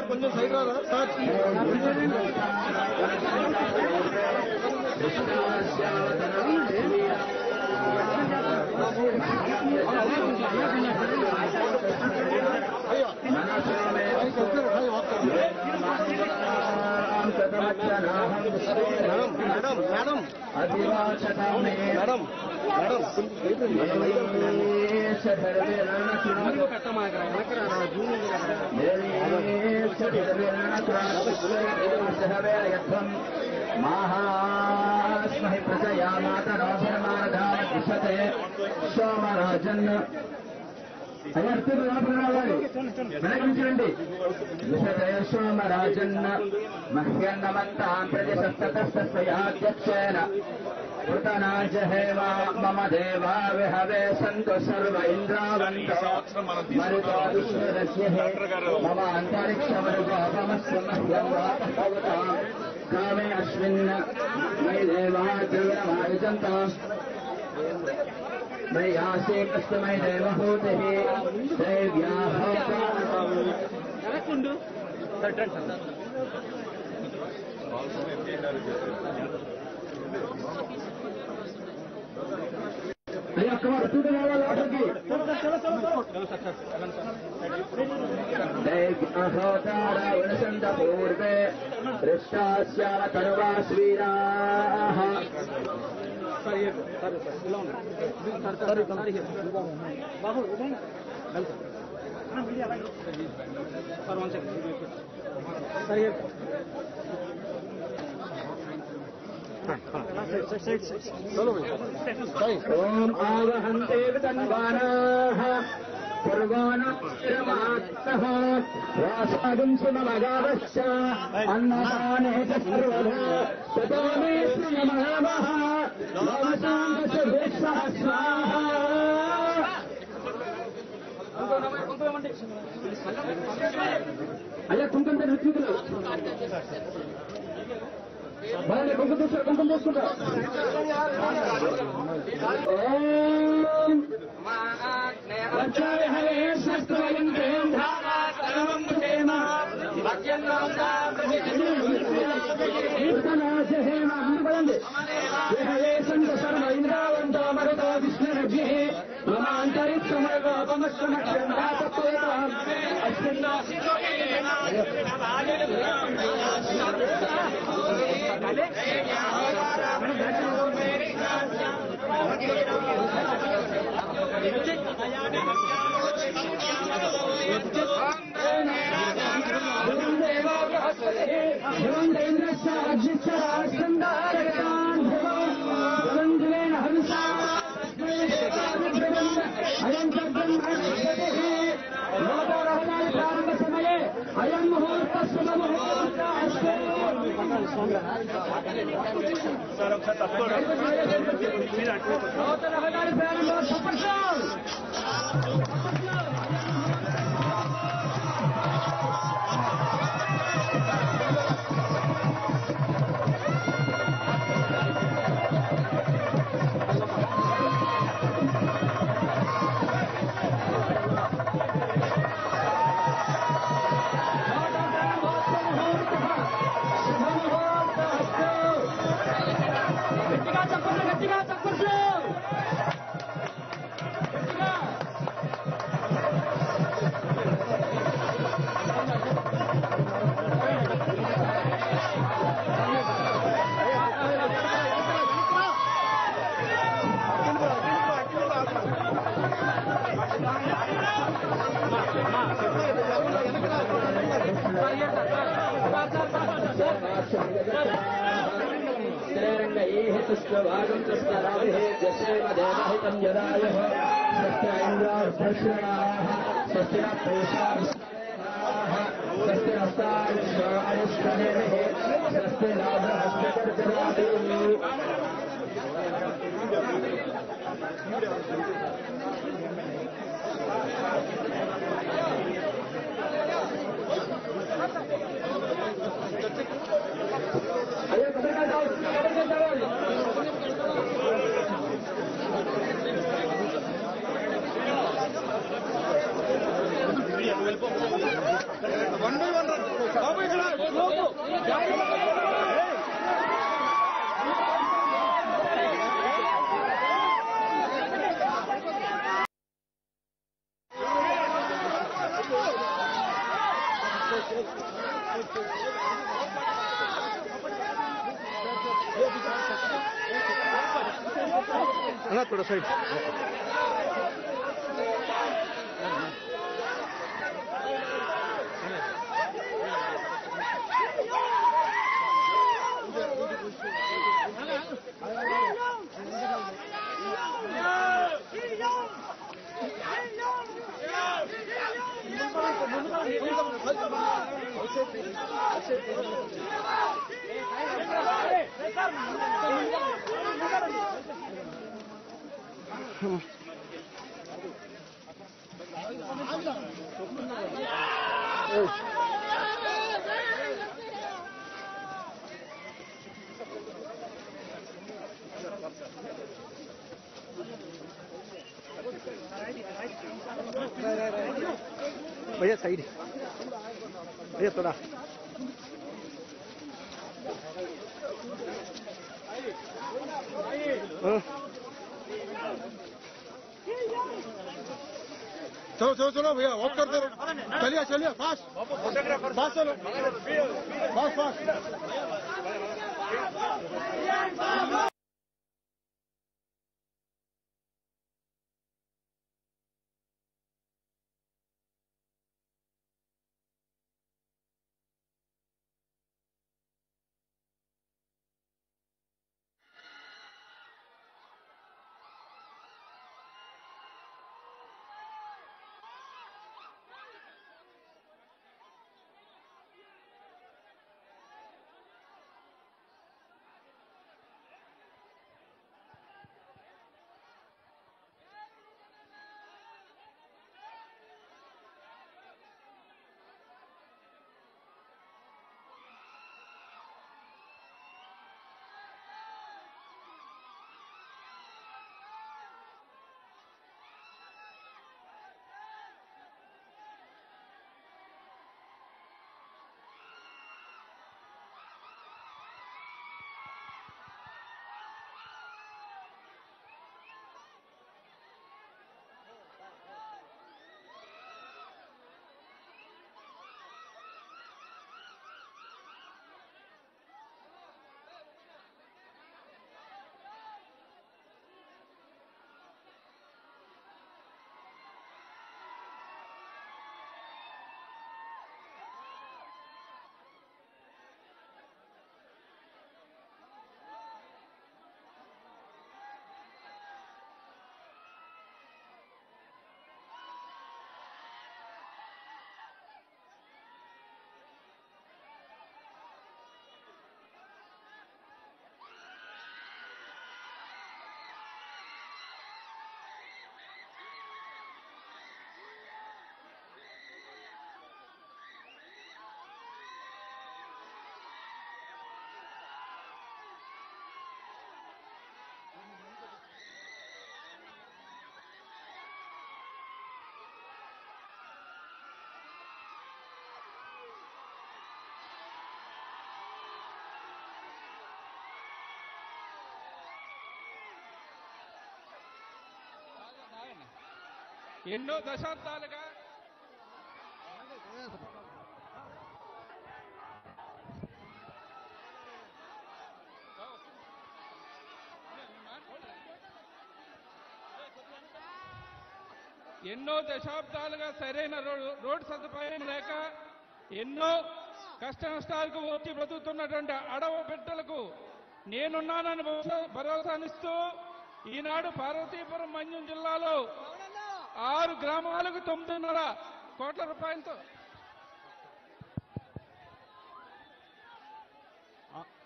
కొంచెం సైడ్ రాదా sir madam madam madam महास्महि प्रजया मातराभिर्मानधामतिशते सोमराजन् विशते सोमराजन् मह्यन्नमन्तान् प्रजसप्ततस्तस्याध्यक्षेण कृतनाजहेम मम देवा विहवे सन्तु सर्व इन्द्रावन्तो मरुतो विश्वरस्य मम अन्तरिक्षमरुगोपमस्य मह्यं वातः भवताम् कामे अस्मिन् मयि देवा द्रविणमायुजन्ताम् मय्यासे कस्तमय देवहूतिः देव्याः देव्याहोतारावणसन्त पूर्वे दृष्टास्याव तरुवास्वीराः ओम आवहन्ते तन्वानाः पूर्वाणः वासागं सुमगावश्च अन्नदाने च सर्वदा ततो मे श्रीमहामः नमसाङ्गसुभिक्षः स्वाहा अय्या కుంకుమ నృత్యులు బాగా కుంకుమ తీసుకుంటా వచ్చాయ హరే శస్త్రయం ప్రేంధారా సర్వం ప్రేమ కీర్తనాశహేమ అందపడండి హరే సంత సర్వ ఇంద్రావంతో మరుతో విష్ణురజ్ఞే మమ అంతరిక్షమరగోపమశ్రమక్షంధాతత్వేతాం प्रारंभ समय अयम मुहूर्त शुभ मुहूर्त पुष्पभागं तस्कराभिः जस्येमदेवहितं यदायुः स्वस्य इन्द्रार्धश्रणाः स्वस्य प्रेषाः स्वस्य हस्तायुष्मायुष्कनेभिः स्वस्य लाभहस्तकर्तराभिः थोड़ा साइड भैया साइड भैया थोड़ा चलो चलो चलो भैया वॉक करते रहो चलिए चलिए फास्ट फास्ट चलो फास्ट फास्ट ఎన్నో దశాబ్దాలుగా ఎన్నో దశాబ్దాలుగా సరైన రోడ్డు సదుపాయం లేక ఎన్నో కష్ట నష్టాలకు వచ్చి బ్రతుకుతున్నటువంటి అడవ బిడ్డలకు నేనున్నానని భరోసానిస్తూ ఈనాడు పార్వతీపురం మన్యం జిల్లాలో 6 గ్రామాలకు 9.5 కోట్ల రూపాయలతో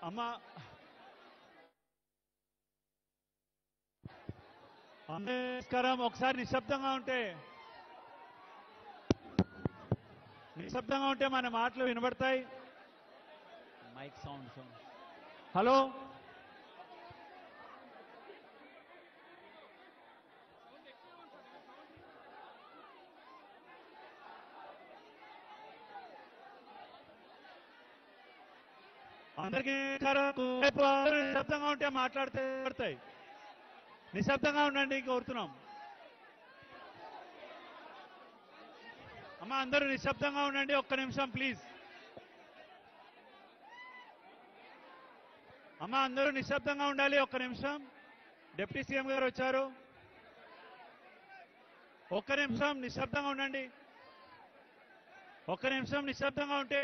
అమ్మా నమస్కారం. ఒకసారి నిశ్శబ్దంగా ఉంటే మన మాటలు వినబడతాయి. Mic sound. హలో, అందరికీ నిశ్శబ్దంగా ఉంటే మాట్లాడితే పడతాయి. నిశ్శబ్దంగా ఉండండి కోరుతున్నాం. అమ్మా అందరూ నిశ్శబ్దంగా ఉండండి, ఒక్క నిమిషం ప్లీజ్. అమ్మా అందరూ నిశ్శబ్దంగా ఉండాలి, ఒక్క నిమిషం. డిప్యూటీ సీఎం గారు వచ్చారు, ఒక్క నిమిషం నిశ్శబ్దంగా ఉండండి. ఒక్క నిమిషం నిశ్శబ్దంగా ఉంటే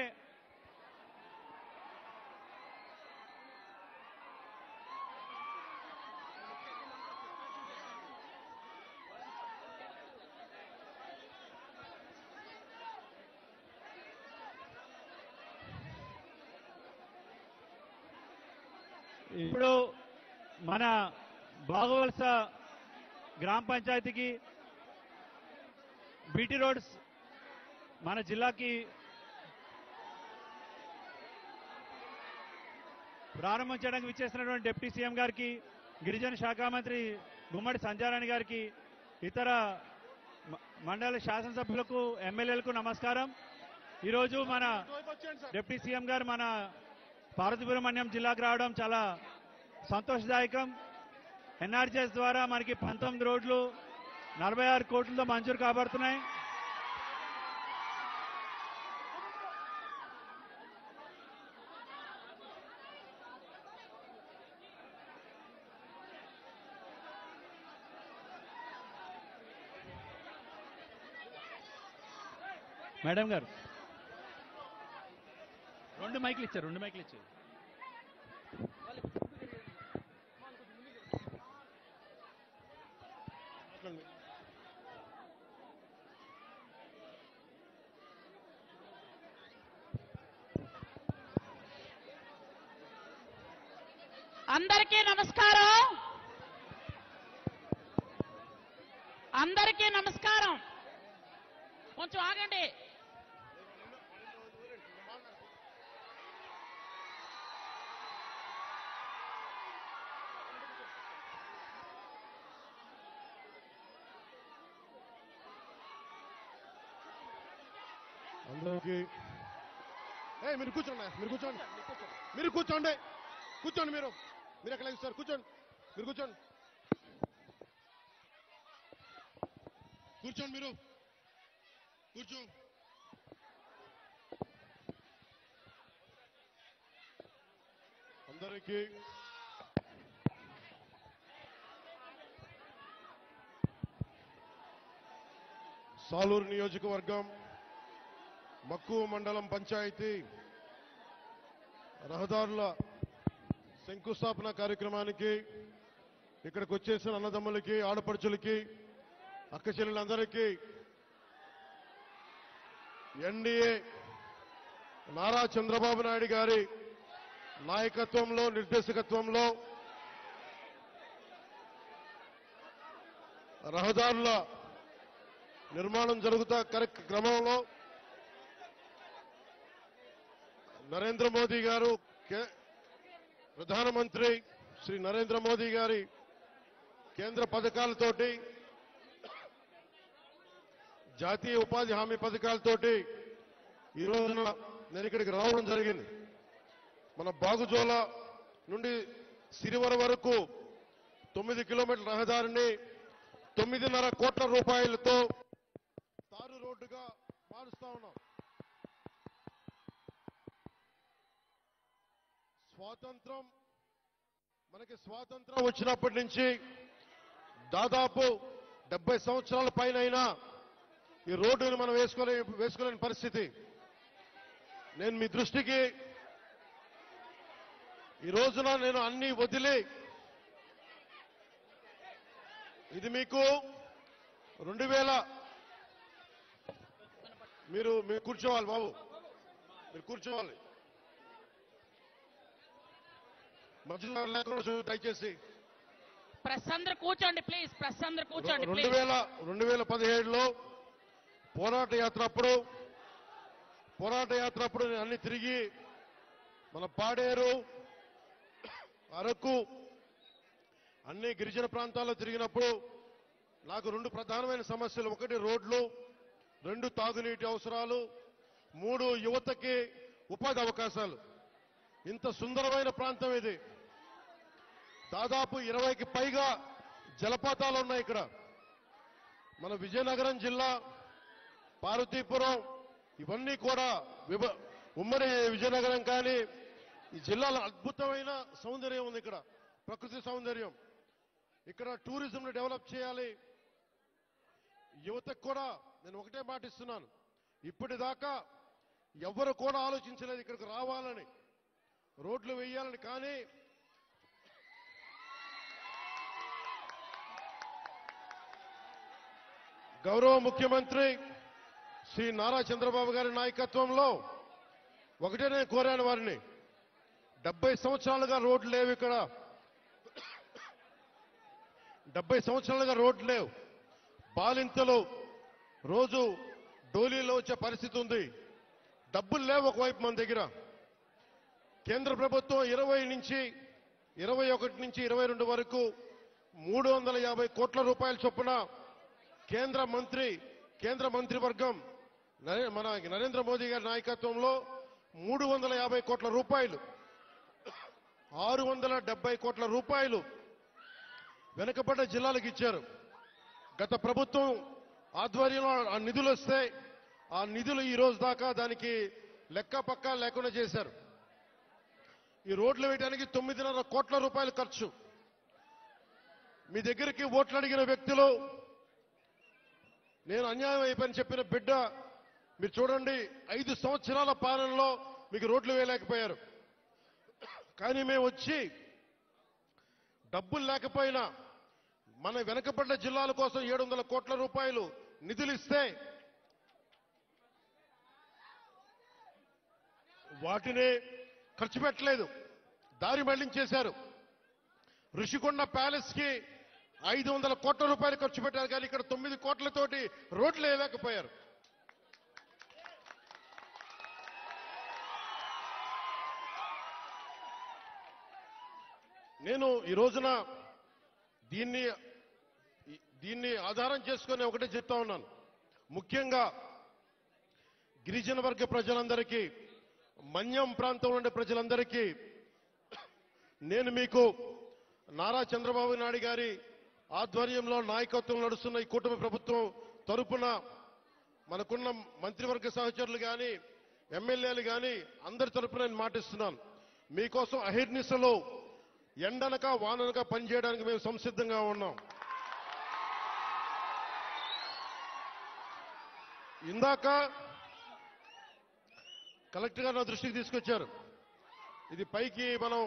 ఇప్పుడు మన బాగవలస గ్రామ పంచాయతీకి బీటీ రోడ్స్ మన జిల్లాకి ప్రారంభించడానికి విచ్చేసినటువంటి డిప్యూటీ సీఎం గారికి, గిరిజన శాఖ మంత్రి గుమ్మడి సంజయ్ గారికి, ఇతర మండల శాసనసభ్యులకు, ఎమ్మెల్యేలకు నమస్కారం. ఈరోజు మన డిప్యూటీ సీఎం గారు మన పార్వతీపురం మన్యం జిల్లాకు రావడం చాలా సంతోషదాయకం. ఎన్ఆర్జీఎస్ ద్వారా మనకి 19 రోడ్లు 46 కోట్లతో మంజూరు కాబడుతున్నాయి. మేడం గారు 2 మైకులు ఇచ్చారు. అందరికీ నమస్కారం. అందరికీ నమస్కారం. కొంచెం ఆగండి. అందరికీ మీరు కూర్చోండి, మీరు ఎక్కడ సార్ కూర్చోండి, మీరు కూర్చోండి మీరు కూర్చో. అందరికీ సాలూరు నియోజకవర్గం మక్కువ మండలం పంచాయతీ రహదారుల శంకుస్థాపన కార్యక్రమానికి ఇక్కడికి వచ్చేసిన అన్నదమ్ములకి, ఆడపడుచులకి, అక్క చెల్లెలందరికీ ఎన్డీఏ నారా చంద్రబాబు నాయుడు గారి నాయకత్వంలో, నిర్దేశకత్వంలో రహదారుల నిర్మాణం జరుగుతా క్రమంలో నరేంద్ర మోదీ గారు, ప్రధానమంత్రి శ్రీ నరేంద్ర మోదీ గారి కేంద్ర పథకాలతోటి, జాతీయ ఉపాధి హామీ పథకాలతోటి ఈ రోజున నేను ఇక్కడికి రావడం జరిగింది. మన బాగుజోల నుండి సిరివర వరకు 9 కిలోమీటర్ల రహదారిని 9.5 కోట్ల రూపాయలతో తారు రోడ్డుగా మారుస్తా ఉన్నాం. మనకి స్వాతంత్రం వచ్చినప్పటి నుంచి దాదాపు 70 సంవత్సరాల పైన అయినా ఈ రోడ్డుని మనం వేసుకోలేని పరిస్థితి. నేను మీ దృష్టికి ఈ రోజున నేను అన్ని వదిలి ఇది మీకు 2000 మీరు కూర్చోవాలి బాబు, మీరు కూర్చోవాలి. మధ్యలో లేకుండా దయచేసి ప్రెస్ అందరూ కూర్చోండి ప్లీజ్. ప్రెస్ అందరూ కూర్చోండి ప్లీజ్. 2017లో పోరాట యాత్ర అప్పుడు నేను అన్ని తిరిగి మన పాడేరు, అరకు అన్ని గిరిజన ప్రాంతాల్లో తిరిగినప్పుడు నాకు 2 ప్రధానమైన సమస్యలు. 1 రోడ్లు, 2 తాగునీటి అవసరాలు, 3 యువతకి ఉపాధి అవకాశాలు. ఇంత సుందరమైన ప్రాంతం ఇది. దాదాపు 20కి పైగా జలపాతాలు ఉన్నాయి ఇక్కడ. మన విజయనగరం జిల్లా, పార్వతీపురం ఇవన్నీ కూడా ఉమ్మడి విజయనగరం కానీ ఈ జిల్లాలో అద్భుతమైన సౌందర్యం ఉంది. ఇక్కడ ప్రకృతి సౌందర్యం. ఇక్కడ టూరిజంను డెవలప్ చేయాలి. యువతకు కూడా నేను ఒకటే మాట ఇస్తున్నాను, ఇప్పటిదాకా ఎవరు కూడా ఆలోచించలేదు ఇక్కడికి రావాలని, రోడ్లు వేయాలని. కానీ గౌరవ ముఖ్యమంత్రి శ్రీ నారా చంద్రబాబు గారి నాయకత్వంలో ఒకటే నేను కోరాను వారిని, 70 సంవత్సరాలుగా రోడ్లు లేవు ఇక్కడ. 70 సంవత్సరాలుగా రోడ్లు లేవు. బాలింతలు రోజు డోలీలో వచ్చే పరిస్థితి ఉంది. డబ్బులు లేవు ఒకవైపు మన దగ్గర. కేంద్ర ప్రభుత్వం 21 నుంచి 22 వరకు 350 కోట్ల రూపాయల చొప్పున కేంద్ర మంత్రివర్గం మన నరేంద్ర మోదీ గారి నాయకత్వంలో 350 కోట్ల రూపాయలు, 670 కోట్ల రూపాయలు వెనుకబడ్డ జిల్లాలకు ఇచ్చారు. గత ప్రభుత్వం ఆధ్వర్యంలో ఆ నిధులు వస్తే ఆ నిధులు ఈ రోజు దాకా దానికి లెక్క పక్క లేకుండా చేశారు. ఈ రోడ్లు వేయడానికి 9.5 కోట్ల రూపాయలు ఖర్చు. మీ దగ్గరికి ఓట్లు అడిగిన వ్యక్తులు నేను అన్యాయం అయిపోయిన చెప్పిన బిడ్డ మీరు చూడండి, 5 సంవత్సరాల పాలనలో మీకు రోడ్లు వేయలేకపోయారు. కానీ మేము వచ్చి డబ్బులు లేకపోయినా మన వెనకబడ్డ జిల్లాల కోసం 700 కోట్ల రూపాయలు నిధులు ఇస్తే వాటిని ఖర్చు పెట్టలేదు, దారి మళ్లించేశారు. ఋషికొండ ప్యాలెస్ కి 500 కోట్ల రూపాయలు ఖర్చు పెట్టారు. కానీ ఇక్కడ 9 కోట్లతోటి రోడ్లు వేయలేకపోయారు. నేను ఈ రోజున దీన్ని ఆధారం చేసుకుని ఒకటే చెప్తా ఉన్నాను. ముఖ్యంగా గిరిజన వర్గ ప్రజలందరికీ, మన్యం ప్రాంతంలో ఉండే ప్రజలందరికీ నేను మీకు నారా చంద్రబాబు నాయుడు గారి ఆధ్వర్యంలో నాయకత్వం నడుస్తున్న ఈ కూటమి ప్రభుత్వం తరపున మనకున్న మంత్రివర్గ సహచరులు కానీ ఎమ్మెల్యేలు కానీ అందరి తరపున నేను మాటిస్తున్నాను. మీకోసం అహిర్నిశలో ఎండనక వాననక పనిచేయడానికి మేము సంసిద్ధంగా ఉన్నాం. ఇందాక కలెక్టర్ గారు నా దృష్టికి తీసుకొచ్చారు. ఇది పైకి మనం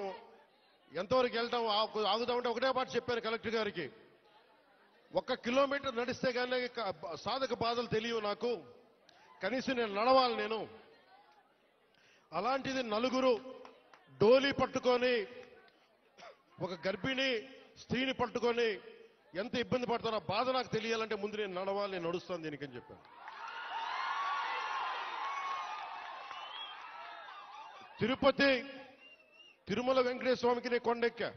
ఎంతవరకు వెళ్తాం ఆగుదామంటే ఒకటే మాట చెప్పాను కలెక్టర్ గారికి. 1 కిలోమీటర్ నడిస్తే కానీ సాధక బాధలు తెలియవు నాకు, కనీసం నేను నడవాలి నేను. అలాంటిది 4 డోలీ పట్టుకొని ఒక గర్భిణి స్త్రీని పట్టుకొని ఎంత ఇబ్బంది పడతారో బాధ నాకు తెలియాలంటే ముందు నేను నడవాలి, నేను నడుస్తాను దీనికని చెప్పాను. తిరుమల వెంకటేశ్వర స్వామికి నేను కొండెక్కా.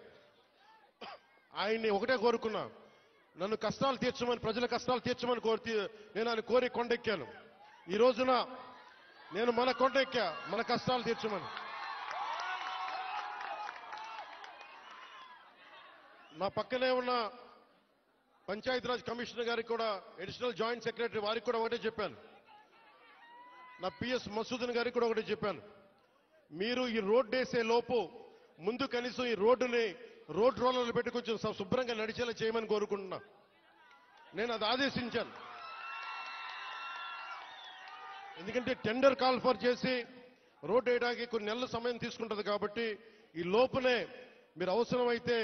ఆయన్ని ఒకటే కోరుకున్నా, నన్ను కష్టాలు తీర్చమని, ప్రజల కష్టాలు తీర్చమని నేను ఆయన కోరి కొండెక్కాను. ఈ రోజున నేను మన కొండెక్కా, మన కష్టాలు తీర్చమని. నా పక్కనే ఉన్న పంచాయతీరాజ్ కమిషనర్ గారికి కూడా, అడిషనల్ జాయింట్ సెక్రటరీ వారికి కూడా ఒకటే చెప్పాను. నా పిఎస్ మసూదన్ గారికి కూడా ఒకటే చెప్పాను. మీరు ఈ రోడ్డు వేసే లోపు ముందు కనీసం ఈ రోడ్డుని రోడ్ రోలర్లు పెట్టి కొంచెం శుభ్రంగా నడిచేలా చేయమని కోరుకుంటున్నా. నేను అది ఆదేశించాను. ఎందుకంటే టెండర్ కాల్ ఫర్ చేసి రోడ్డు వేయడానికి కొన్ని నెలల సమయం తీసుకుంటుంది కాబట్టి ఈ లోపునే మీరు అవసరమైతే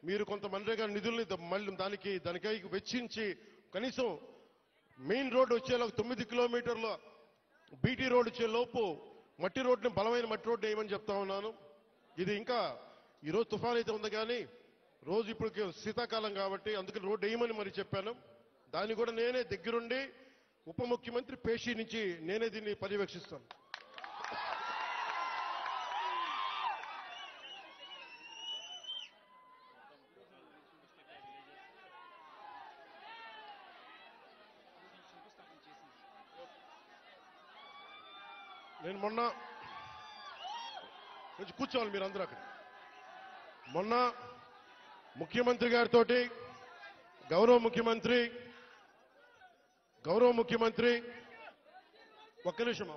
మీరు కొంత మనరేగా నిధుల్ని మళ్ళీ దానికై వెచ్చించి కనీసం మెయిన్ రోడ్డు వచ్చేలోపు 9 కిలోమీటర్ల బీటీ రోడ్డు వచ్చే లోపు మట్టి రోడ్డుని బలమైన మట్టి రోడ్డు వేయమని చెప్తా ఉన్నాను. ఇది ఇంకా ఈరోజు తుఫాన్ అయితే ఉంది కానీ రోజు ఇప్పుడు శీతాకాలం కాబట్టి అందుకని రోడ్డు వేయమని మరి చెప్పాను. దాన్ని కూడా నేనే దగ్గరుండి ఉప ముఖ్యమంత్రి పేషి నుంచి నేనే దీన్ని పర్యవేక్షిస్తాను. నేను మొన్న కొంచెం కూర్చోవాలి మీరు అందరూ అక్కడ. మొన్న ముఖ్యమంత్రి గారితో గౌరవ ముఖ్యమంత్రి ఒక్క నిమిషం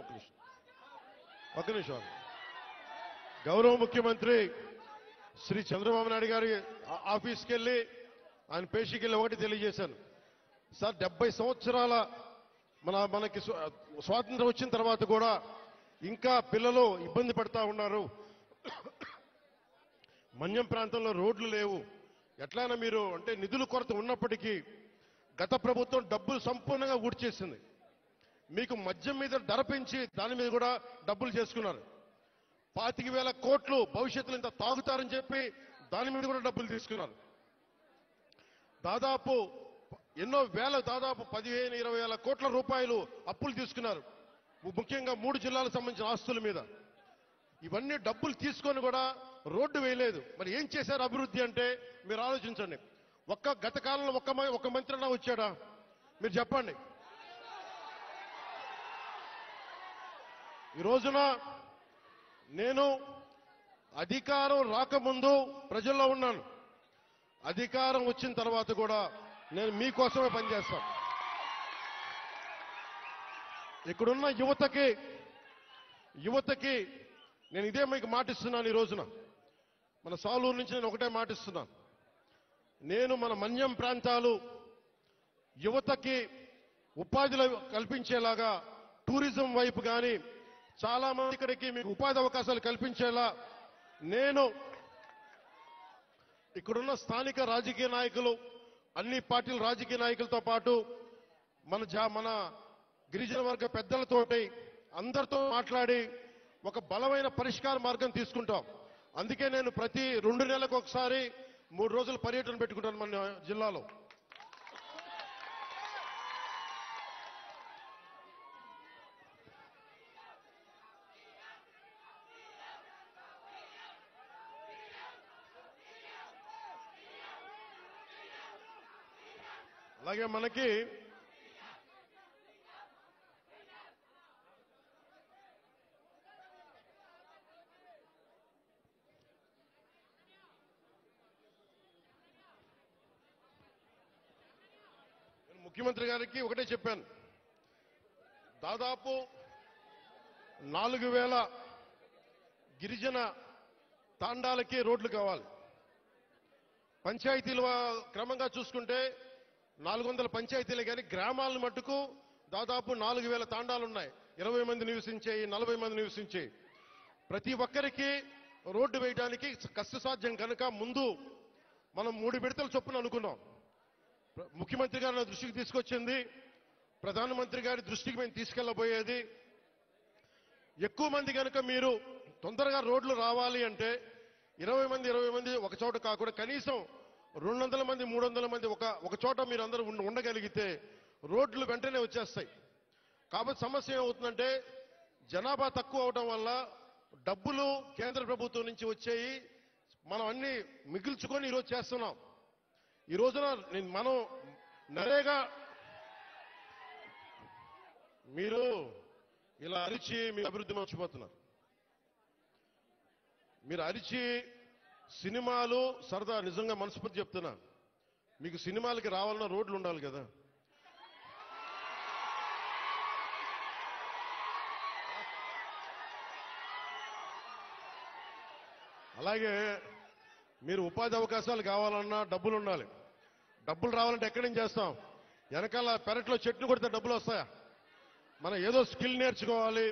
గౌరవ ముఖ్యమంత్రి శ్రీ చంద్రబాబు నాయుడు గారి ఆఫీస్కి వెళ్ళి ఆయన పేషీకి వెళ్ళి ఒకటి తెలియజేశాను. సార్ 70 సంవత్సరాల మనకి స్వాతంత్రం వచ్చిన తర్వాత కూడా ఇంకా పిల్లలు ఇబ్బంది పడతా ఉన్నారు. మన్యం ప్రాంతంలో రోడ్లు లేవు. ఎట్లయినా మీరు అంటే నిధుల కొరత ఉన్నప్పటికీ గత ప్రభుత్వం డబ్బులు సంపూర్ణంగా ఊడ్చేసింది. మీకు మద్యం మీద ధర పెంచి దాని మీద కూడా డబ్బులు చేసుకున్నారు. 25,000 కోట్లు భవిష్యత్తులో ఇంత తాగుతారని చెప్పి దాని మీద కూడా డబ్బులు తీసుకున్నారు. దాదాపు ఎన్నో వేల దాదాపు 15-20 కోట్ల రూపాయలు అప్పులు తీసుకున్నారు. ముఖ్యంగా 3 జిల్లాలకు సంబంధించిన ఆస్తుల మీద. ఇవన్నీ డబ్బులు తీసుకొని కూడా రోడ్డు వేయలేదు. మరి ఏం చేశారు అభివృద్ధి అంటే మీరు ఆలోచించండి. గత కాలంలో ఒక్క మంత్రి అన్నా వచ్చాడా మీరు చెప్పండి. ఈ రోజున నేను అధికారం రాకముందు ప్రజల్లో ఉన్నాను. అధికారం వచ్చిన తర్వాత కూడా నేను మీకోసమే పనిచేస్తాను. ఇక్కడున్న యువతకి నేను ఇదే మీకు మాటిస్తున్నాను. ఈ రోజున మన సాలూరు నుంచి నేను ఒకటే మాటిస్తున్నాను. నేను మన మన్యం ప్రాంతాలు యువతకి ఉపాధులు కల్పించేలాగా టూరిజం వైపు కానీ చాలా మంది ఇక్కడికి మీకు ఉపాధి అవకాశాలు కల్పించేలా నేను ఇక్కడున్న స్థానిక రాజకీయ నాయకులు అన్ని పార్టీల రాజకీయ నాయకులతో పాటు మన గిరిజన వర్గ పెద్దలతోటి అందరితో మాట్లాడి ఒక బలమైన పరిష్కార మార్గం తీసుకుంటాం. అందుకే నేను ప్రతి 2 నెలలకు ఒకసారి 3 రోజుల పర్యటన పెట్టుకుంటాను మన జిల్లాలో. అలాగే మనకి ముఖ్యమంత్రి గారికి ఒకటే చెప్పాను. దాదాపు 4,000 గిరిజన తాండాలకి రోడ్లు కావాలి. పంచాయతీల క్రమంగా చూసుకుంటే 400 పంచాయతీలే కానీ గ్రామాలను మట్టుకు దాదాపు 4,000 తాండాలు ఉన్నాయి. 20 మంది నివసించేవి, 40 మంది నివసించేవి. ప్రతి ఒక్కరికి రోడ్డు వేయడానికి కష్టసాధ్యం కనుక ముందు మనం 3 విడతల చొప్పున అనుకున్నాం. ముఖ్యమంత్రి గారు నా దృష్టికి తీసుకొచ్చింది, ప్రధానమంత్రి గారి దృష్టికి మేము తీసుకెళ్లబోయేది. ఎక్కువ మంది కనుక మీరు తొందరగా రోడ్లు రావాలి అంటే 20 మంది ఒక చోట కాకుండా కనీసం 200 మంది 300 మంది ఒక చోట మీరు అందరూ ఉండగలిగితే రోడ్లు వెంటనే వచ్చేస్తాయి. కాబట్టి సమస్య ఏమవుతుందంటే జనాభా తక్కువ అవడం వల్ల డబ్బులు కేంద్ర ప్రభుత్వం నుంచి వచ్చేయి మనం అన్ని మిగిల్చుకొని ఈరోజు చేస్తున్నాం. ఈ రోజున మనం నరేగా మీరు ఇలా అరిచి మీ అభివృద్ధి మర్చిపోతున్నారు. మీరు అరిచి సినిమాలు సరదా నిజంగా మనస్ఫూర్తి చెప్తున్నా, మీకు సినిమాలకి రావాలన్న రోడ్లు ఉండాలి కదా. అలాగే మీరు ఉపాధి అవకాశాలు కావాలన్నా డబ్బులు ఉండాలి. డబ్బులు రావాలంటే ఎక్కడి నుంచి చేస్తాం? వెనకాల పెరట్లో చెట్టును కొడితే డబ్బులు వస్తాయా? మనం ఏదో స్కిల్ నేర్చుకోవాలి,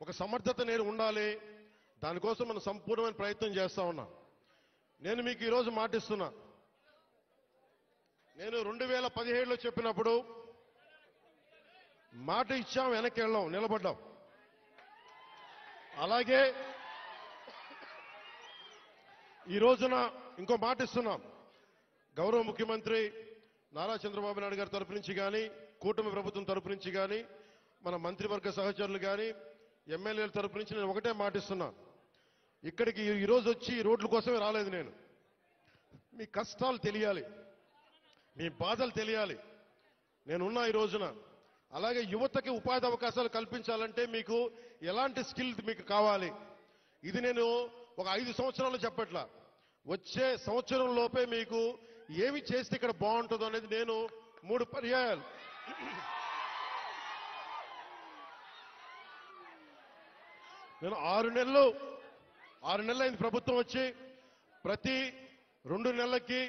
ఒక సమర్థత ఉండాలి. దానికోసం మనం సంపూర్ణమైన ప్రయత్నం చేస్తా ఉన్నాం. నేను మీకు ఈరోజు మాటిస్తున్నా, నేను 2017లో చెప్పినప్పుడు మాట ఇచ్చాం, వెనక్కి వెళ్ళాం, నిలబడ్డాం. అలాగే ఈ రోజున ఇంకో మాట ఇస్తున్నాం. గౌరవ ముఖ్యమంత్రి నారా చంద్రబాబు నాయుడు గారి తరపు నుంచి కానీ, కూటమి ప్రభుత్వం తరపు నుంచి కానీ, మన మంత్రివర్గ సహచరులు కానీ, ఎమ్మెల్యేల తరపు నుంచి నేను ఒకటే మాటిస్తున్నా. ఇక్కడికి ఈరోజు వచ్చి ఈ రోడ్ల కోసమే రాలేదు నేను. మీ కష్టాలు తెలియాలి, మీ బాధలు తెలియాలి. నేనున్నా ఈ రోజున. అలాగే యువతకి ఉపాధి అవకాశాలు కల్పించాలంటే మీకు ఎలాంటి స్కిల్ మీకు కావాలి, ఇది నేను ఒక 5 సంవత్సరాలు చెప్పట్లా. వచ్చే సంవత్సరం లోపే మీకు ఏమి చేస్తే ఇక్కడ బాగుంటుందో అనేది నేను 3 పర్యాయాలు నేను 6 నెలలు అయింది ప్రభుత్వం వచ్చి. ప్రతి 2 నెలలకి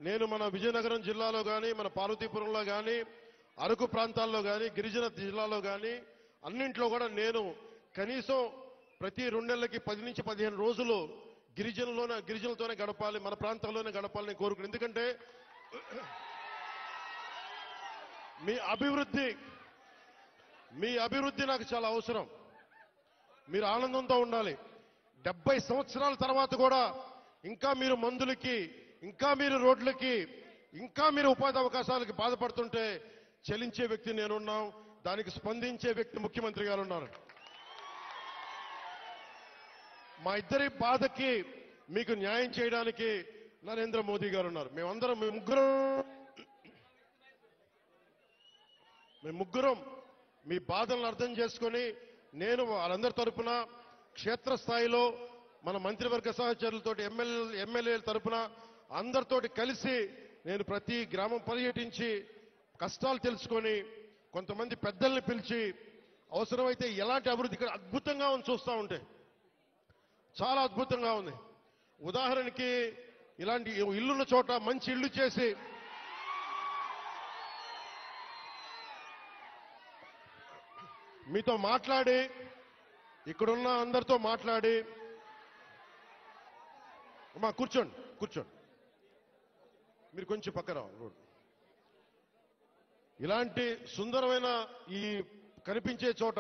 నేను మన విజయనగరం జిల్లాలో కానీ, మన పార్వతీపురంలో కానీ, అరకు ప్రాంతాల్లో కానీ, గిరిజన జిల్లాలో కానీ అన్నింట్లో కూడా నేను కనీసం ప్రతి 2 నెలలకి 10 నుంచి 15 రోజులు గిరిజనులతోనే గడపాలి, మన ప్రాంతాల్లోనే గడపాలని కోరుకున్నాను. ఎందుకంటే మీ అభివృద్ధి నాకు చాలా అవసరం. మీరు ఆనందంతో ఉండాలి. 70 సంవత్సరాల తర్వాత కూడా ఇంకా మీరు మందులకి, ఇంకా మీరు రోడ్లకి, ఇంకా మీరు ఉపాధి అవకాశాలకి బాధపడుతుంటే చెలించే వ్యక్తి నేనున్నాం. దానికి స్పందించే వ్యక్తి ముఖ్యమంత్రి గారు ఉన్నారు. మా ఇద్దరి బాధకి మీకు న్యాయం చేయడానికి నరేంద్ర మోదీ గారు ఉన్నారు. మేము ముగ్గురం మీ బాధలను అర్థం చేసుకొని, నేను వాళ్ళందరి తరపున క్షేత్రస్థాయిలో మన మంత్రివర్గ సహచరులతోటి, ఎమ్మెల్యేల తరపున అందరితోటి కలిసి నేను ప్రతి గ్రామం పర్యటించి కష్టాలు తెలుసుకొని, కొంతమంది పెద్దల్ని పిలిచి అవసరమైతే ఎలాంటి అభివృద్ధి ఇక్కడ అద్భుతంగా ఉంది. చూస్తూ ఉంటే చాలా అద్భుతంగా ఉంది. ఉదాహరణకి ఇలాంటి ఇల్లున్న చోట మంచి ఇల్లు చేసి, మీతో మాట్లాడి, ఇక్కడున్న అందరితో మాట్లాడి, అమ్మా కూర్చోండి, మీరు కొంచెం పక్కన రోడ్. ఇలాంటి సుందరమైన ఈ కనిపించే చోట,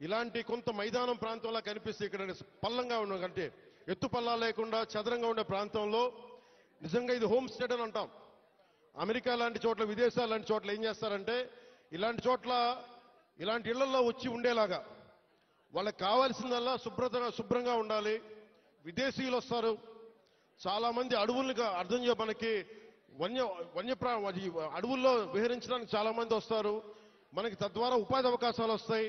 ఇలాంటి కొంత మైదానం ప్రాంతంలో కనిపిస్తే, ఇక్కడ పల్లంగా ఉన్న కంటే ఎత్తు పల్లా లేకుండా చదరంగా ఉండే ప్రాంతంలో నిజంగా ఇది హోమ్ స్టేట్ అని అంటాం. అమెరికా లాంటి చోట్ల, విదేశాలు లాంటి చోట్ల ఏం చేస్తారంటే, ఇలాంటి చోట్ల ఇలాంటి ఇళ్లలో వచ్చి ఉండేలాగా వాళ్ళకి కావాల్సిందల్లా శుభ్రంగా ఉండాలి. విదేశీయులు వస్తారు చాలా మంది, అడవులుగా అర్థం చేయ మనకి అడవుల్లో విహరించడానికి చాలా మంది వస్తారు. మనకి తద్వారా ఉపాధి అవకాశాలు వస్తాయి.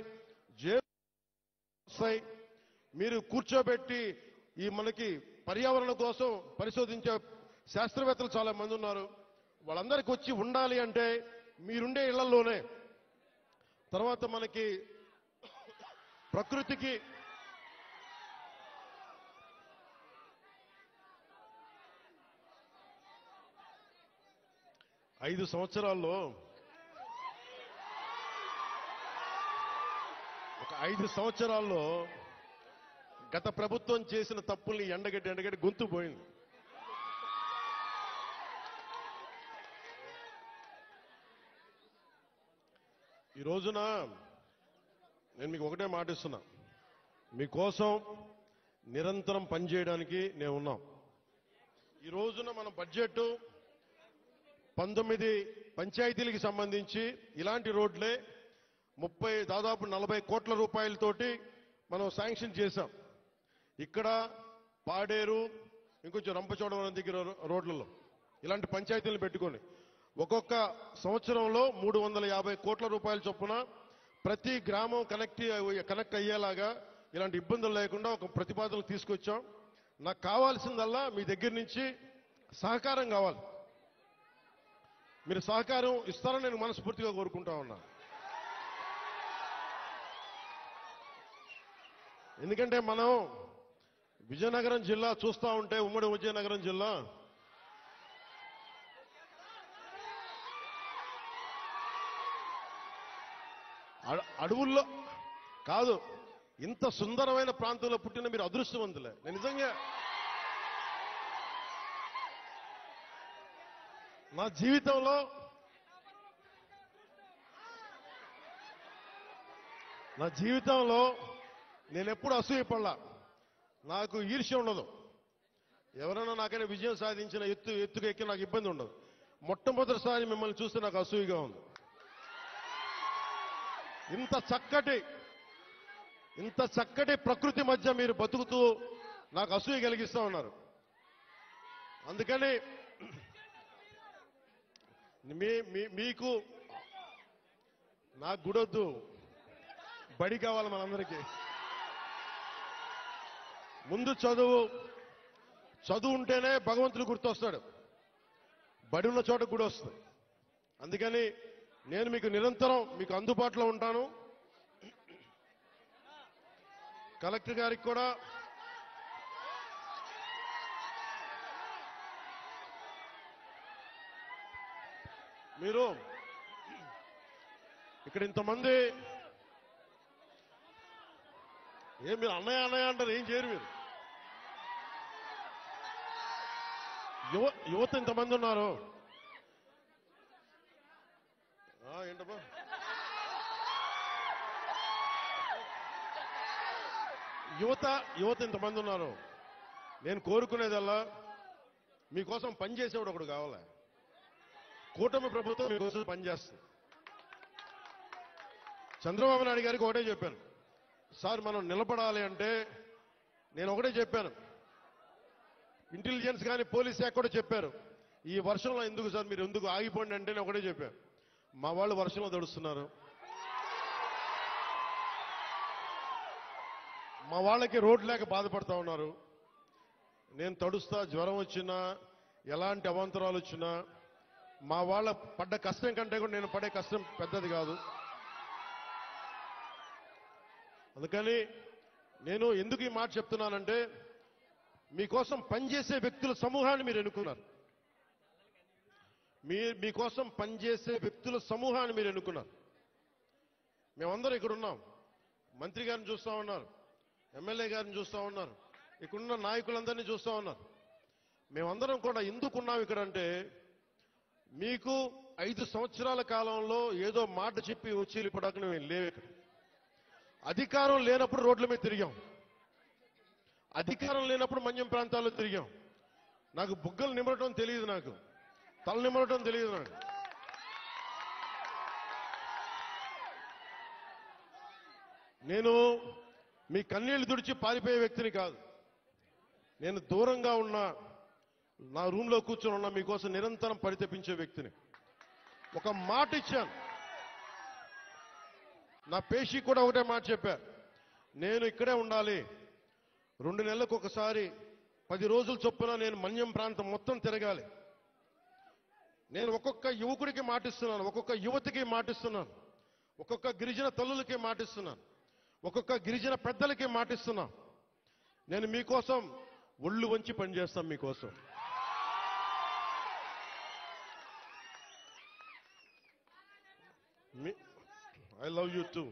మీరు కూర్చోబెట్టి ఈ మనకి పర్యావరణం కోసం పరిశోధించే శాస్త్రవేత్తలు చాలా మంది ఉన్నారు. వాళ్ళందరికీ వచ్చి ఉండాలి అంటే మీరుండే ఇళ్లలోనే. తర్వాత మనకి ప్రకృతికి 5 సంవత్సరాల్లో ఒక 5 సంవత్సరాల్లో గత ప్రభుత్వం చేసిన తప్పుల్ని ఎండగట్టి గొంతు పోయింది. ఈ రోజున నేను మీకు ఒకటే మాటిస్తున్నా, మీకోసం నిరంతరం పనిచేయడానికి నేను ఉన్నాం. ఈ రోజున మన బడ్జెట్ 19 పంచాయతీలకు సంబంధించి ఇలాంటి రోడ్లే దాదాపు 40 కోట్ల రూపాయలతోటి మనం శాంక్షన్ చేశాం. ఇక్కడ పాడేరు, ఇంకొంచెం రంపచోడవరం దగ్గర రోడ్లలో ఇలాంటి పంచాయతీలను పెట్టుకొని ఒక్కొక్క సంవత్సరంలో 350 కోట్ల రూపాయల చొప్పున ప్రతి గ్రామం కనెక్ట్ అయ్యేలాగా, ఇలాంటి ఇబ్బందులు లేకుండా ఒక ప్రతిపాదనలు తీసుకొచ్చాం. నాకు కావాల్సిందల్లా మీ దగ్గర నుంచి సహకారం కావాలి. మీరు సహకారం ఇస్తారని నేను మనస్ఫూర్తిగా కోరుకుంటా ఉన్నా. ఎందుకంటే మనం విజయనగరం జిల్లా చూస్తూ ఉంటే, ఉమ్మడి విజయనగరం జిల్లా అడవుల్లో కాదు, ఇంత సుందరమైన ప్రాంతంలో పుట్టిన మీరు అదృష్టవంతులే. నేను నిజంగా నా జీవితంలో నేను ఎప్పుడు అసూయపడలా. నాకు ఈర్ష్య ఉండదు. ఎవరైనా నాకైనా విజయం సాధించిన ఎత్తుకు ఎక్కి నాకు ఇబ్బంది ఉండదు. మొట్టమొదటిసారి మిమ్మల్ని చూస్తే నాకు అసూయగా ఉంది. ఇంత చక్కటి ప్రకృతి మధ్య మీరు బతుకుతూ నాకు అసూయ కలిగిస్తా ఉన్నారు. అందుకని మీకు నాకు గుడొద్దు, బడి కావాలి మనందరికీ. ముందు చదువు ఉంటేనే భగవంతుడు గుర్తొస్తాడు, బడి ఉన్న చోట గుడి వస్తుంది. అందుకని నేను మీకు నిరంతరం మీకు అందుబాటులో ఉంటాను. కలెక్టర్ గారికి కూడా మీరు ఇక్కడ ఇంతమంది మీరు అన్నయ్య అంటారు, ఏం చేయరు మీరు. యువత ఇంతమంది ఉన్నారు. ఏంటబ్బా యువత ఇంతమంది ఉన్నారు. నేను కోరుకునేదల్లా మీకోసం పనిచేసేవాడు ఒకడు కావాలి. కూటమి ప్రభుత్వం మీకోసం పనిచేస్తుంది. చంద్రబాబు నాయుడు గారికి ఒకటే చెప్పాను, సార్ మనం నిలబడాలి అంటే నేను ఒకటే చెప్పాను. ఇంటెలిజెన్స్ కానీ పోలీస్ శాఖ కూడా చెప్పారు, ఈ వర్షంలో ఎందుకు సార్ మీరు ఎందుకు ఆగిపోండి అంటే నేను ఒకటే చెప్పాను. మా వాళ్ళు వర్షంలో తడుస్తున్నారు, మా వాళ్ళకి రోడ్ లేక బాధపడతా ఉన్నారు. నేను తడుస్తా, జ్వరం వచ్చినా ఎలాంటి అవాంతరాలు వచ్చినా మా వాళ్ళ పడ్డ కష్టం కంటే కూడా నేను పడే కష్టం పెద్దది కాదు. అందుకని నేను ఎందుకు ఈ మాట చెప్తున్నానంటే మీకోసం పనిచేసే వ్యక్తుల సమూహాన్ని మీరు ఎన్నుకున్నారు. మీకోసం పనిచేసే వ్యక్తుల సమూహాన్ని మీరు ఎన్నుకున్నారు. మేమందరం ఇక్కడ ఉన్నాం. మంత్రి గారిని చూస్తా ఉన్నారు, ఎమ్మెల్యే గారిని చూస్తా ఉన్నారు, ఇక్కడున్న నాయకులందరినీ చూస్తా ఉన్నారు. మేమందరం కూడా ఎందుకున్నాం ఇక్కడ అంటే మీకు 5 సంవత్సరాల కాలంలో ఏదో మాట చెప్పి వచ్చి వెళ్ళిపోవడానికి మేము లేవు. ఇక్కడ అధికారం లేనప్పుడు రోడ్ల మీద తిరిగాం, అధికారం లేనప్పుడు మన్యం ప్రాంతాల్లో తిరిగాం. నాకు బుగ్గలు నిమ్మరటం తెలియదు, నాకు తల నిమ్మరటం తెలియదు. నాకు నేను మీ కన్నీళ్లు తుడిచి పారిపోయే వ్యక్తిని కాదు. నేను దూరంగా ఉన్నా, నా రూమ్లో కూర్చొని ఉన్నా, మీకోసం నిరంతరం పరితపించే వ్యక్తిని. ఒక మాట ఇచ్చాను, నా పేషీ కూడా ఒకటే మాట చెప్పా, నేను ఇక్కడే ఉండాలి, 2 నెలలకు ఒకసారి 10 రోజుల చొప్పున నేను మన్యం ప్రాంతం మొత్తం తిరగాలి. నేను ఒక్కొక్క యువకుడికి మాటిస్తున్నాను, ఒక్కొక్క యువతికి మాటిస్తున్నాను, ఒక్కొక్క గిరిజన తల్లులకి మాటిస్తున్నాను, ఒక్కొక్క గిరిజన పెద్దలకి మాటిస్తున్నాను. నేను మీకోసం ఒళ్ళు వంచి పనిచేస్తాం. మీకోసం ఐ లవ్ యూ టూ.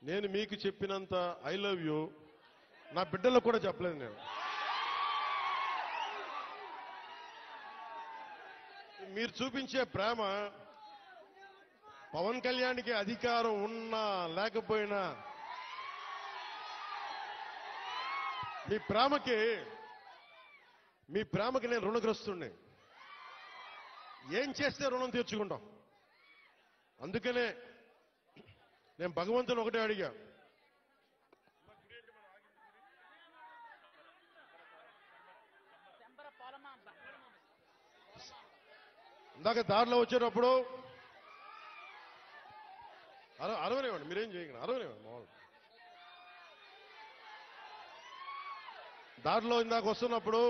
నేను మీకు చెప్పినంత ఐ లవ్ యూ నా బిడ్డలకు కూడా చెప్పలేదు. నేను మీరు చూపించే ప్రేమ పవన్ కళ్యాణ్కి అధికారం ఉన్నా లేకపోయినా మీ ప్రేమకి నేను రుణగ్రస్తుడిని. ఏం చేస్తే రుణం తీర్చుకుంటాం. అందుకనే నేను భగవంతుని ఒకటే అడిగా, ఇందాక దారిలో వచ్చేటప్పుడు అరవనివ్వండి, మీరేం చేయకండి, అరవనివ్వండి. మామూలు దారిలో ఇందాక వస్తున్నప్పుడు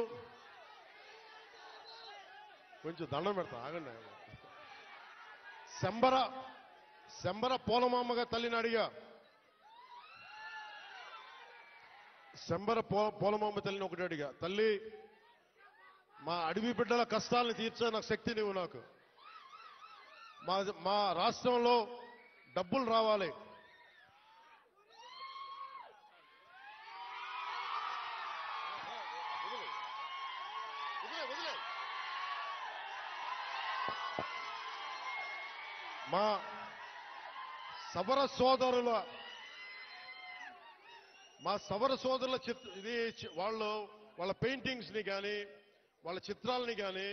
కొంచెం దండం పెడతా, ఆగండి. శంబర పోలమామ్మగా తల్లిని అడిగా. శంబర పోలమామ్మ తల్లిని ఒకటి అడిగా, తల్లి మా అడవి బిడ్డల కష్టాలను తీర్చే నాకు శక్తి నీవు నాకు. మా రాష్ట్రంలో డబ్బులు రావాలి. మా సవర సోదరుల వాళ్ళ పెయింటింగ్స్ ని కానీ వాళ్ళ చిత్రాలని కానీ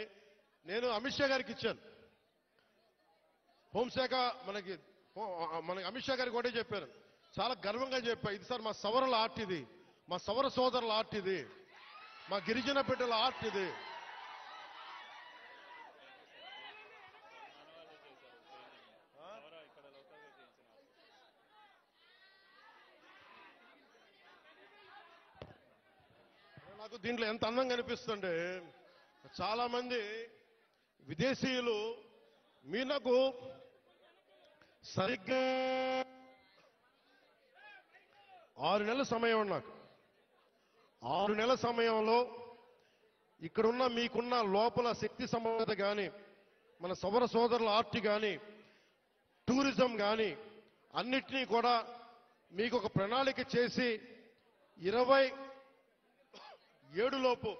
నేను అమిత్ షా గారికి ఇచ్చాను. హోంశాఖ మనకి అమిత్ షా గారికి ఒకటే చెప్పాను, చాలా గర్వంగా చెప్పా, ఇది సార్ మా సవరల ఆర్ట్, ఇది మా సవర సోదరుల ఆర్ట్, ఇది మా గిరిజన బిడ్డల ఆర్ట్, ఇది. నాకు దీంట్లో ఎంత అందంగా అనిపిస్తుంటే, చాలా మంది విదేశీయులు మీరు నాకు సరిగ్గా 6 నెలల సమయం, నాకు 6 నెలల సమయంలో ఇక్కడున్న మీకున్న లోపల శక్తి సమర్థత కానీ, మన సౌర సోదరుల ఆర్ట్ కానీ, టూరిజం కానీ అన్నిటినీ కూడా మీకు ఒక ప్రణాళిక చేసి 27 లోపు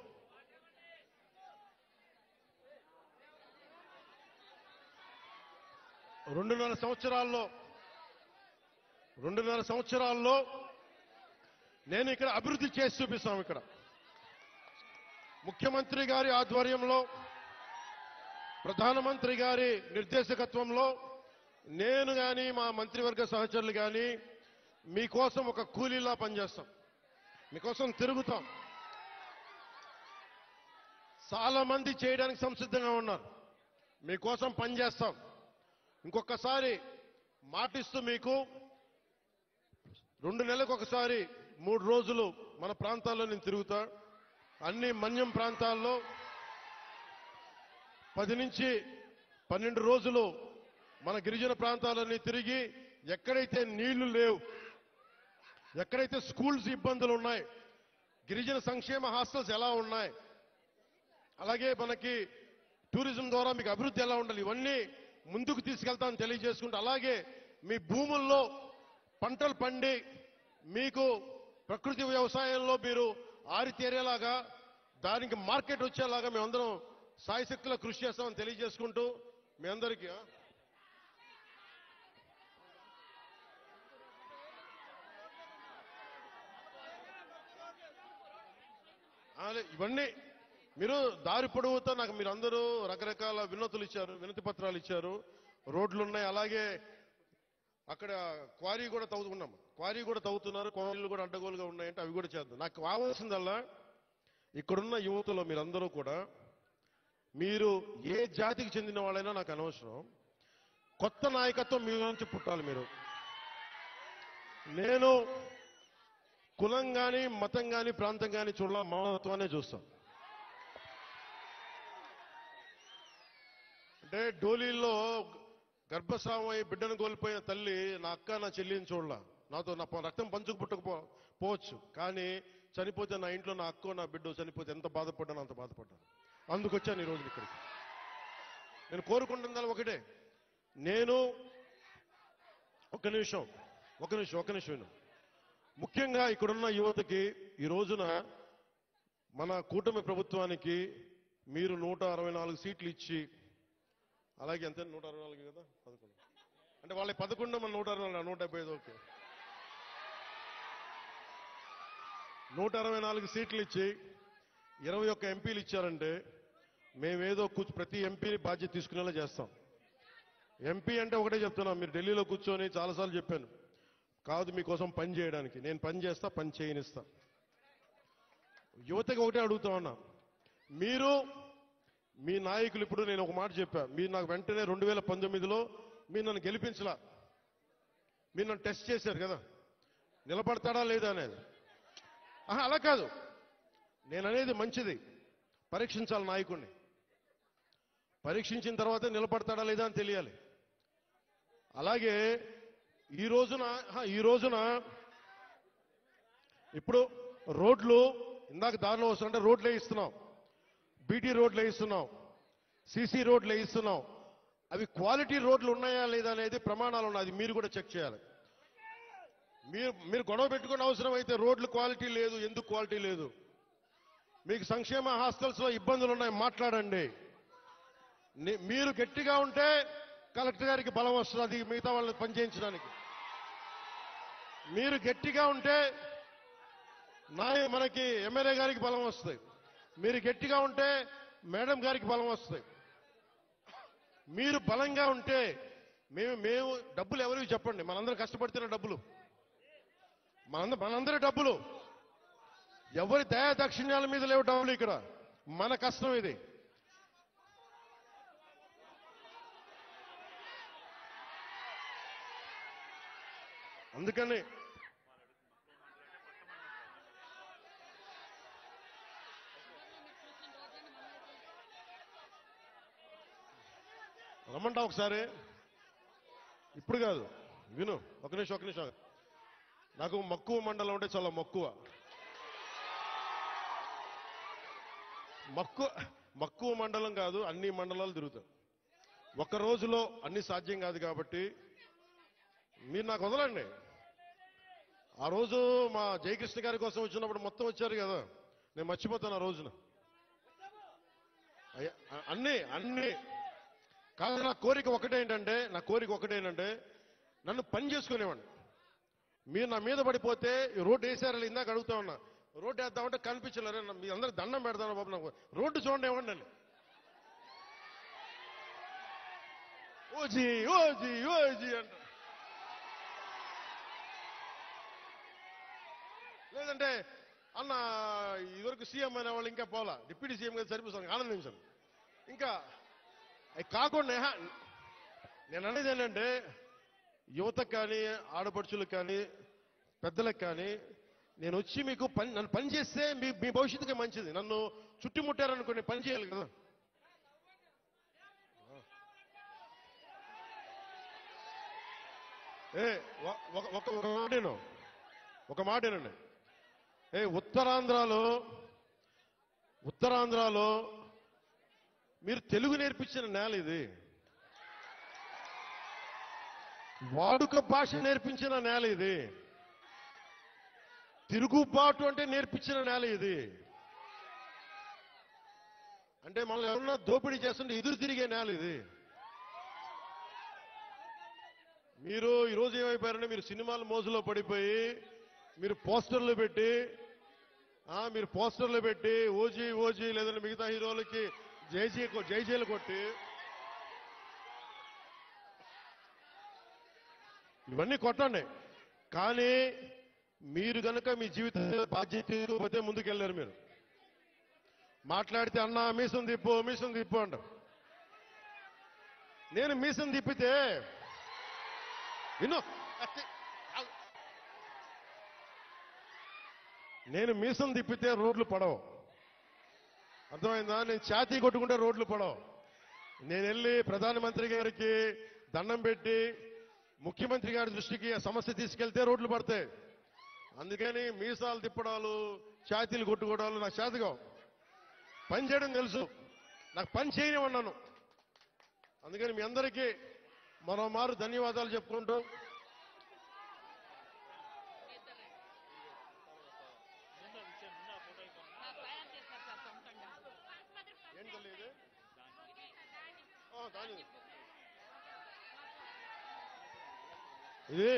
రెండున్నర సంవత్సరాల్లో నేను ఇక్కడ అభివృద్ధి చేసి చూపిస్తాం. ఇక్కడ ముఖ్యమంత్రి గారి ఆధ్వర్యంలో, ప్రధానమంత్రి గారి నిర్దేశకత్వంలో నేను కానీ మా మంత్రివర్గ సహచరులు కానీ మీకోసం ఒక కూలీలా పనిచేస్తాం, మీకోసం తిరుగుతాం. చాలా మంది చేయడానికి సంసిద్ధంగా ఉన్నారు, మీకోసం పనిచేస్తాం. ఇంకొకసారి మాటిస్తూ మీకు 2 నెలలకు ఒకసారి 3 రోజులు మన ప్రాంతాల్లో నేను తిరుగుతా. అన్ని మన్యం ప్రాంతాల్లో 10 నుంచి 12 రోజులు మన గిరిజన ప్రాంతాలన్నీ తిరిగి, ఎక్కడైతే నీళ్లు లేవు, ఎక్కడైతే స్కూల్స్ ఇబ్బందులు ఉన్నాయి, గిరిజన సంక్షేమ హాస్టల్స్ ఎలా ఉన్నాయి, అలాగే మనకి టూరిజం ద్వారా మీకు అభివృద్ధి ఎలా ఉండాలి, ఇవన్నీ ముందుకు తీసుకెళ్తామని తెలియజేసుకుంటూ, అలాగే మీ భూముల్లో పంటలు పండి మీకు ప్రకృతి వ్యవసాయంలో మీరు ఆరితేరేలాగా, దానికి మార్కెట్ వచ్చేలాగా మేమందరం సాయశక్తిలో కృషి చేస్తామని తెలియజేసుకుంటూ మీ అందరికీ ఇవన్నీ మీరు దారి పొడవుతా నాకు మీరందరూ రకరకాల వినతి పత్రాలు ఇచ్చారు. రోడ్లు ఉన్నాయి, అలాగే అక్కడ క్వారీ కూడా తవ్వుతున్నారు, క్వారీలు కూడా అడ్డగోలుగా ఉన్నాయంటే అవి కూడా చేద్దాం. నాకు కావాల్సిందల్లా ఇక్కడున్న యువతలో మీరందరూ కూడా, మీరు ఏ జాతికి చెందిన వాళ్ళైనా నాకు అనవసరం, కొత్త నాయకత్వం మీ నుంచి పుట్టాలి. నేను కులం కానీ, మతం కానీ, ప్రాంతం కానీ చూడాల, మానవత్వాన్ని చూస్తాం. అంటే డోలీల్లో గర్భస్రావం అయి బిడ్డను కోల్పోయిన తల్లి నా అక్క, నా చెల్లిని చూడాల, నాతో నా రక్తం పంచుకు పుట్టకపోవచ్చు, కానీ చనిపోతే నా ఇంట్లో నా అక్కో నా బిడ్డో చనిపోతే ఎంత బాధపడ్డానో అంత బాధపడ్డాను. అందుకొచ్చాను ఈ రోజు ఇక్కడికి. నేను కోరుకుంటున్నది ఒకటే, నేను ఒక నిమిషం ముఖ్యంగా ఇక్కడున్న యువతకి ఈ రోజున మన కూటమి ప్రభుత్వానికి మీరు 164 సీట్లు ఇచ్చి, అలాగే ఎంత 164 కదా, 11 అంటే వాళ్ళకి 11 మన 164 175 ఓకే, 164 సీట్లు ఇచ్చి 21 ఎంపీలు ఇచ్చారంటే మేమేదో ప్రతి ఎంపీ బాధ్యత తీసుకునేలా చేస్తాం. ఎంపీ అంటే ఒకటే చెప్తున్నాం, మీరు ఢిల్లీలో కూర్చొని చాలాసార్లు చెప్పాను, కాదు మీకోసం పని చేయడానికి. నేను పని చేస్తా, పని చేయనిస్తా. యువతకి ఒకటే అడుగుతా ఉన్నా, మీరు మీ నాయకులు, ఇప్పుడు నేను ఒక మాట చెప్పా, మీరు నాకు వెంటనే 2019లో మీరు నన్ను గెలిపించలా, మీరు నన్ను టెస్ట్ చేశారు కదా, నిలబడతాడా లేదా అనేది. అలా కాదు, నేను అనేది మంచిది, పరీక్షించాలి నాయకుడిని, పరీక్షించిన తర్వాతే నిలబడతాడా లేదా అని తెలియాలి. అలాగే ఈ రోజున ఇప్పుడు రోడ్లు, ఇందాక దారిలో వస్తుంటే రోడ్లే ఇస్తున్నాం, బీటీ రోడ్లు వేయిస్తున్నాం, సీసీ రోడ్లు వేయిస్తున్నాం. అవి క్వాలిటీ రోడ్లు ఉన్నాయా లేదా అనేది ప్రమాణాలు ఉన్నాయి. అది మీరు కూడా చెక్ చేయాలి. మీరు గొడవ పెట్టుకునే అవసరం అయితే రోడ్లు క్వాలిటీ లేదు, ఎందుకు క్వాలిటీ లేదు, మీకు సంక్షేమ హాస్టల్స్ లో ఇబ్బందులు ఉన్నాయి, మాట్లాడండి. మీరు గట్టిగా ఉంటే కలెక్టర్ గారికి బలం వస్తుంది మిగతా వాళ్ళని పనిచేయించడానికి. మీరు గట్టిగా ఉంటే మనకి ఎమ్మెల్యే గారికి బలం వస్తుంది. మీరు గట్టిగా ఉంటే మేడం గారికి బలం వస్తుంది. మీరు బలంగా ఉంటే మేము డబ్బులు ఎవరికి చెప్పండి, మనందరం కష్టపడుతున్న డబ్బులు, మనందరి డబ్బులు, ఎవరి దయా దక్షిణ్యాల మీద లేవు డబ్బులు. ఇక్కడ మన కష్టం ఇది. అందుకని రమ్మంటా ఒకసారి, ఇప్పుడు కాదు, విను, ఒక నిమిషం. నాకు మక్కువ మండలం అంటే చాలా మక్కువ మండలం కాదు, అన్ని మండలాలు తిరుగుతాం. ఒక్క రోజులో అన్ని సాధ్యం కాదు కాబట్టి మీరు నాకు వదలండి. ఆ రోజు మా జయకృష్ణ గారి కోసం వచ్చినప్పుడు మొత్తం వచ్చారు కదా, నేను మర్చిపోతాను ఆ రోజున. అన్ని కాదు. నా కోరిక ఒకటేంటంటే నన్ను పని చేసుకునేవాడిని. మీరు నా మీద పడిపోతే రోడ్డు వేసారు, ఇందాక అడుగుతా ఉన్నా, రోడ్డు వేద్దామంటే కనిపించలేరు. మీ అందరూ దండం పెడతాను బాబు, నాకు రోడ్డు చూడండి ఇవ్వండి. ఓజీ అంట. లేదంటే అన్న ఇదివరకు సీఎం అనే వాళ్ళు ఇంకా పోలా, డిప్యూటీ సీఎం గారు సరిపోతాను, ఆనందించాను. ఇంకా అవి కాకుండా నేను అనేది ఏంటంటే యువతకు కానీ, ఆడపడుచులకు కానీ, పెద్దలకు కానీ, నేను వచ్చి మీకు నన్ను పని చేస్తే మీ భవిష్యత్తుకి మంచిది. నన్ను చుట్టుముట్టారనుకోండి, పని చేయాలి కదా. ఒక మాటేనండి. ఉత్తరాంధ్రలో మీరు తెలుగు నేర్పించిన నేల ఇది, వాడుక భాష నేర్పించిన నేల ఇది, తిరుగుబాటు అంటే నేర్పించిన నేల ఇది. అంటే మనల్ని ఎవరన్నా దోపిడీ చేస్తుంటే ఎదురు తిరిగే నేల ఇది. మీరు ఈరోజు ఏమైపోయారంటే, మీరు సినిమాల మోజులో పడిపోయి మీరు పోస్టర్లు పెట్టి ఓజీ లేదంటే మిగతా హీరోలకి జైజీలు కొట్టి ఇవన్నీ కొట్టండి. కానీ మీరు గనక మీ జీవిత బాధ్యత తీసుకోకపోతే ముందుకెళ్ళారు. మీరు మాట్లాడితే అన్నా మీసం తిప్పు అంటారు. నేను మీసం తిప్పితే రోడ్లు పడవు, అర్థమైందా? నేను ఛాతీ కొట్టుకుంటే రోడ్లు పడవు. నేను వెళ్ళి ప్రధానమంత్రి గారికి దండం పెట్టి ముఖ్యమంత్రి గారి దృష్టికి ఆ సమస్య తీసుకెళ్తే రోడ్లు పడతాయి. అందుకని మీసాలు తిప్పడాలు, ఛాతీలు కొట్టుకోవడాలు నాకు చేతగా. పని చేయడం తెలుసు, నాకు పని చేయనివన్నాను. అందుకని మీ అందరికీ మరోమారు ధన్యవాదాలు చెప్పుకుంటూ, ఇది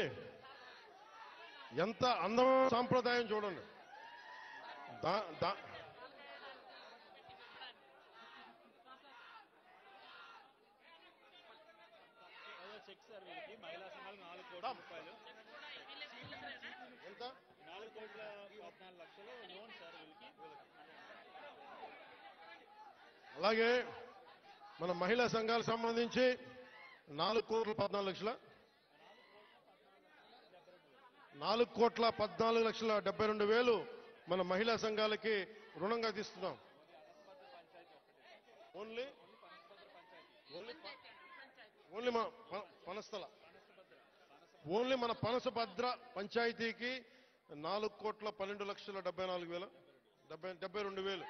ఎంత అందమైన సాంప్రదాయం చూడండి. ఎంత 4,14,00,000 లోన్ సార్ వీళ్ళకి. అలాగే మన మహిళా సంఘాలకు సంబంధించి 4,14,00,000 4,14,72,000 మన మహిళా సంఘాలకి రుణంగా తీస్తున్నాం. ఓన్లీ మన పనసభద్ర పంచాయతీకి 4,12,74,000 72,000.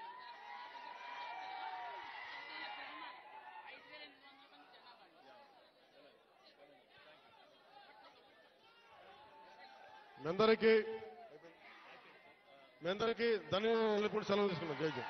మీ అందరికీ ధన్యవాదాలు. సెలవు తీసుకున్నాం. జై జై.